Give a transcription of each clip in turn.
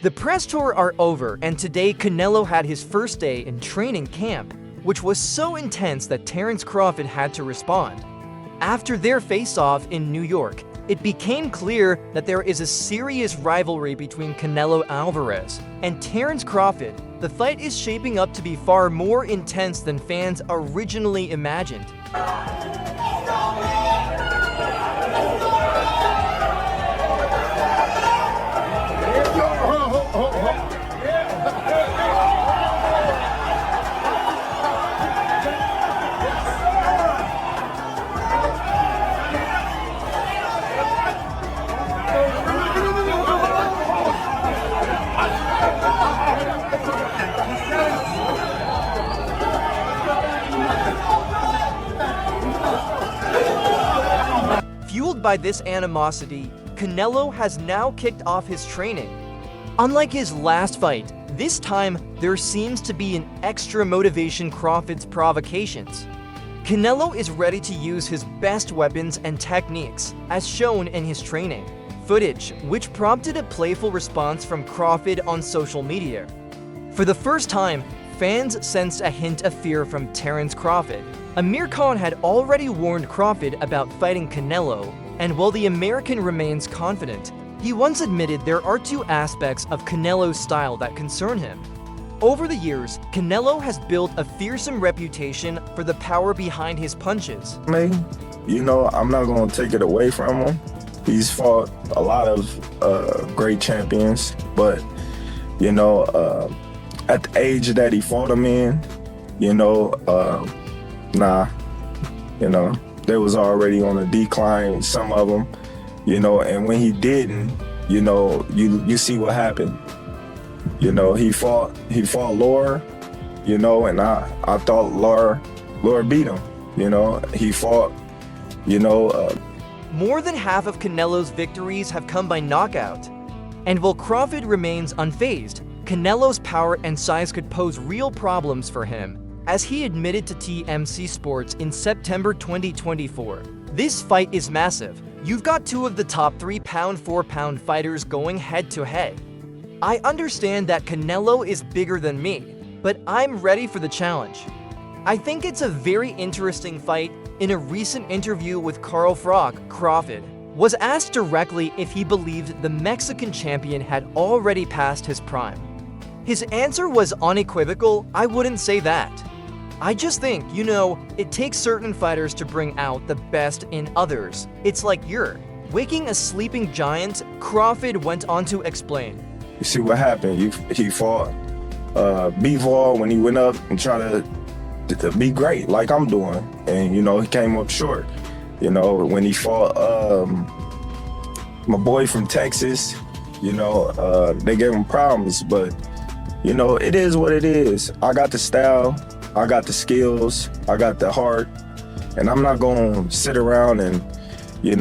The press tour are over, and today Canelo had his first day in training camp, which was so intense that Terence Crawford had to respond. After their face-off in New York, it became clear that there is a serious rivalry between Canelo Álvarez and Terence Crawford. The fight is shaping up to be far more intense than fans originally imagined. Fueled by this animosity, Canelo has now kicked off his training. Unlike his last fight, this time there seems to be an extra motivation Crawford's provocations. Canelo is ready to use his best weapons and techniques, as shown in his training footage, which prompted a playful response from Crawford on social media. For the first time, fans sensed a hint of fear from Terence Crawford. Amir Khan had already warned Crawford about fighting Canelo, and while the American remains confident, he once admitted there are two aspects of Canelo's style that concern him. Over the years, Canelo has built a fearsome reputation for the power behind his punches. I'm not going to take it away from him. He's fought a lot of great champions, but, at the age that he fought him in, they was already on a decline, some of them, and when he didn't, you see what happened. He fought Laura, and I thought Laura beat him. He fought, More than half of Canelo's victories have come by knockout. And while Crawford remains unfazed, Canelo's power and size could pose real problems for him, as he admitted to TMZ Sports in September 2024. This fight is massive. You've got two of the top 3 pound-for-pound fighters going head-to-head. I understand that Canelo is bigger than me, but I'm ready for the challenge. I think it's a very interesting fight. In a recent interview with Carl Froch, Crawford was asked directly if he believed the Mexican champion had already passed his prime. His answer was unequivocal. I wouldn't say that. I just think, it takes certain fighters to bring out the best in others. It's like you're waking a sleeping giant, Crawford went on to explain. You see what happened? He fought Bivol when he went up and tried to be great like I'm doing. And, he came up short. When he fought my boy from Texas, they gave him problems. But, it is what it is. I got the style. I got the skills, I got the heart, and I'm not going to sit around and, I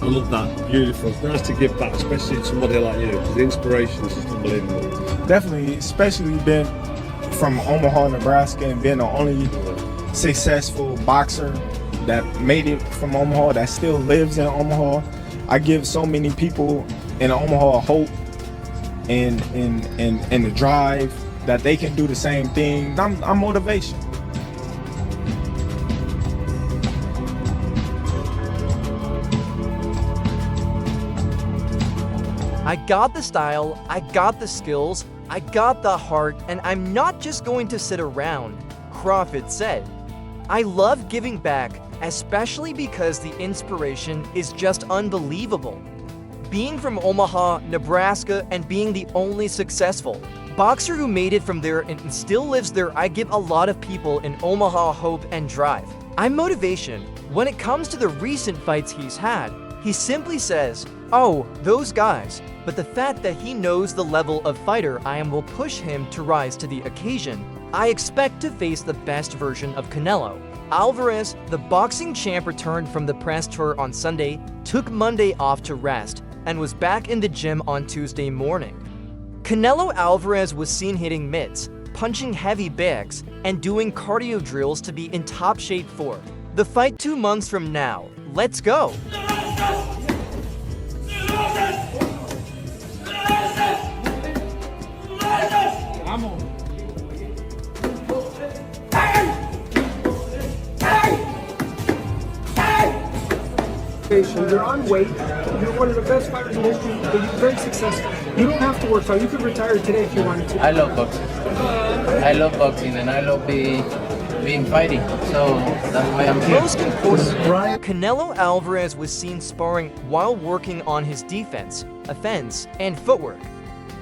love that. Beautiful. It's nice to give back, especially to somebody like you, because the inspiration is just unbelievable. Definitely, especially being from Omaha, Nebraska, and being the only successful boxer that made it from Omaha, that still lives in Omaha. I give so many people in Omaha hope and the drive that they can do the same thing. I'm motivation. I got the style, I got the skills, I got the heart, and I'm not just going to sit around, Crawford said. I love giving back, especially because the inspiration is just unbelievable. Being from Omaha, Nebraska, and being the only successful boxer who made it from there and still lives there, I give a lot of people in Omaha hope and drive. I'm motivation. When it comes to the recent fights he's had, he simply says, "Oh, those guys." But the fact that he knows the level of fighter I am will push him to rise to the occasion. I expect to face the best version of Canelo. Álvarez, the boxing champ, returned from the press tour on Sunday, took Monday off to rest, and was back in the gym on Tuesday morning. Canelo Álvarez was seen hitting mitts, punching heavy bags, and doing cardio drills to be in top shape for the fight 2 months from now. Let's go! You're on weight. You're one of the best fighters in history, but you're very successful. You don't have to work hard. You could retire today if you wanted to. I love boxing. I love boxing and I love being fighting. So that's why I'm here. Most important, Canelo Álvarez was seen sparring while working on his defense, offense, and footwork.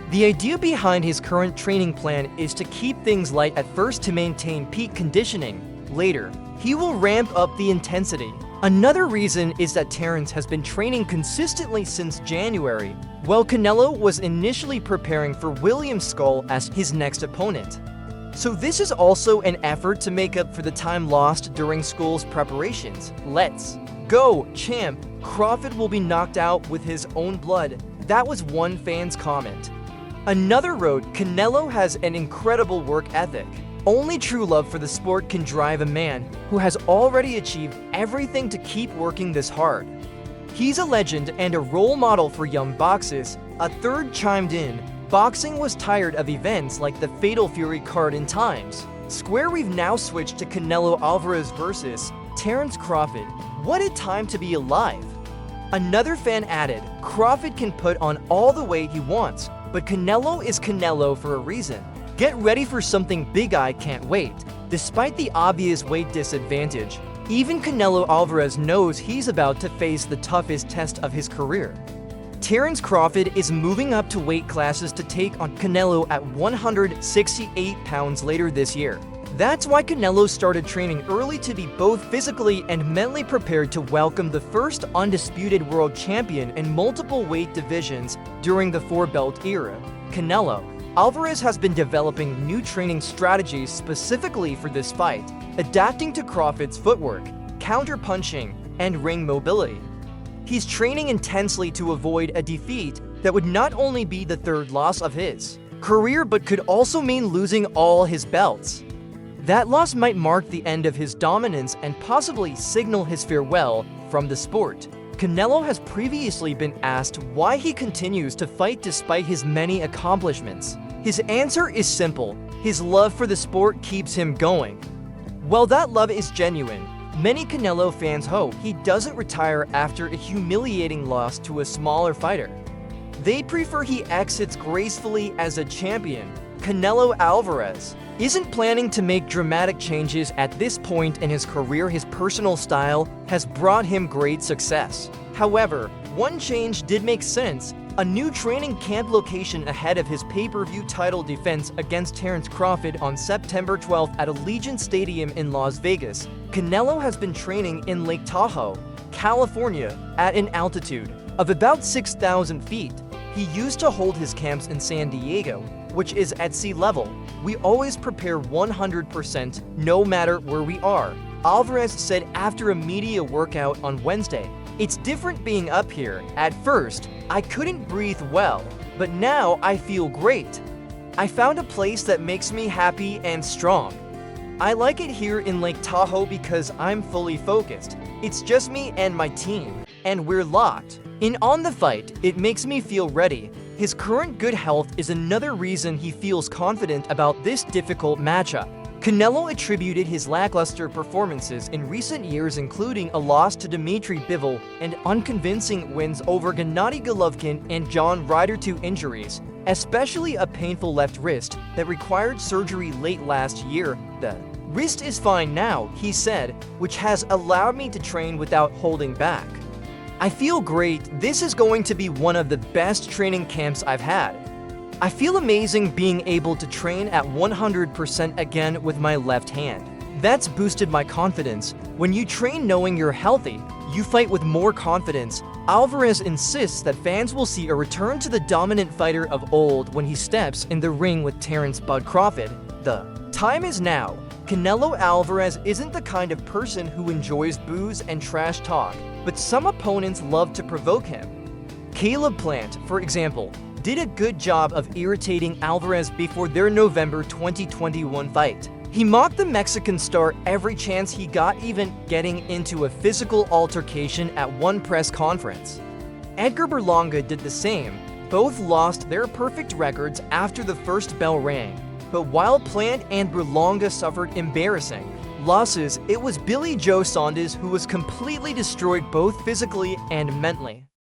The idea behind his current training plan is to keep things light at first to maintain peak conditioning. Later, he will ramp up the intensity. Another reason is that Terence has been training consistently since January, while Canelo was initially preparing for William Skull as his next opponent. So this is also an effort to make up for the time lost during Skull's preparations. Let's go, champ! Crawford will be knocked out with his own blood. That was one fan's comment. Another wrote, Canelo has an incredible work ethic. Only true love for the sport can drive a man who has already achieved everything to keep working this hard. He's a legend and a role model for young boxers. A third chimed in, boxing was tired of events like the Fatal Fury card in times. Square, we've now switched to Canelo Álvarez versus Terence Crawford. What a time to be alive. Another fan added, Crawford can put on all the weight he wants, but Canelo is Canelo for a reason. Get ready for something big, I can't wait. Despite the obvious weight disadvantage, even Canelo Álvarez knows he's about to face the toughest test of his career. Terence Crawford is moving up to weight classes to take on Canelo at 168 pounds later this year. That's why Canelo started training early to be both physically and mentally prepared to welcome the first undisputed world champion in multiple weight divisions during the four-belt era. Canelo Álvarez has been developing new training strategies specifically for this fight, adapting to Crawford's footwork, counter-punching, and ring mobility. He's training intensely to avoid a defeat that would not only be the third loss of his career but could also mean losing all his belts. That loss might mark the end of his dominance and possibly signal his farewell from the sport. Canelo has previously been asked why he continues to fight despite his many accomplishments. His answer is simple: his love for the sport keeps him going. While that love is genuine, many Canelo fans hope he doesn't retire after a humiliating loss to a smaller fighter. They prefer he exits gracefully as a champion. Canelo Álvarez isn't planning to make dramatic changes at this point in his career. His personal style has brought him great success. However, one change did make sense: a new training camp location ahead of his pay-per-view title defense against Terence Crawford on September 12th at Allegiant Stadium in Las Vegas. Canelo has been training in Lake Tahoe, California, at an altitude of about 6,000 feet. He used to hold his camps in San Diego, which is at sea level. We always prepare 100% no matter where we are, Álvarez said after a media workout on Wednesday. It's different being up here. At first, I couldn't breathe well, but now I feel great. I found a place that makes me happy and strong. I like it here in Lake Tahoe because I'm fully focused. It's just me and my team, and we're locked in on the fight. It makes me feel ready. His current good health is another reason he feels confident about this difficult matchup. Canelo attributed his lackluster performances in recent years, including a loss to Dmitry Bivol and unconvincing wins over Gennady Golovkin and John Ryder, to injuries, especially a painful left wrist that required surgery late last year. The wrist is fine now, he said, which has allowed me to train without holding back. I feel great. This is going to be one of the best training camps I've had. I feel amazing being able to train at 100% again with my left hand. That's boosted my confidence. When you train knowing you're healthy, you fight with more confidence. Álvarez insists that fans will see a return to the dominant fighter of old when he steps in the ring with Terence "Bud" Crawford. The time is now. Canelo Álvarez isn't the kind of person who enjoys booze and trash talk, but some opponents love to provoke him. Caleb Plant, for example, did a good job of irritating Álvarez before their November 2021 fight. He mocked the Mexican star every chance he got, even getting into a physical altercation at one press conference. Edgar Berlanga did the same. Both lost their perfect records after the first bell rang. But while Plant and Berlanga suffered embarrassing losses, it was Billy Joe Saunders who was completely destroyed both physically and mentally.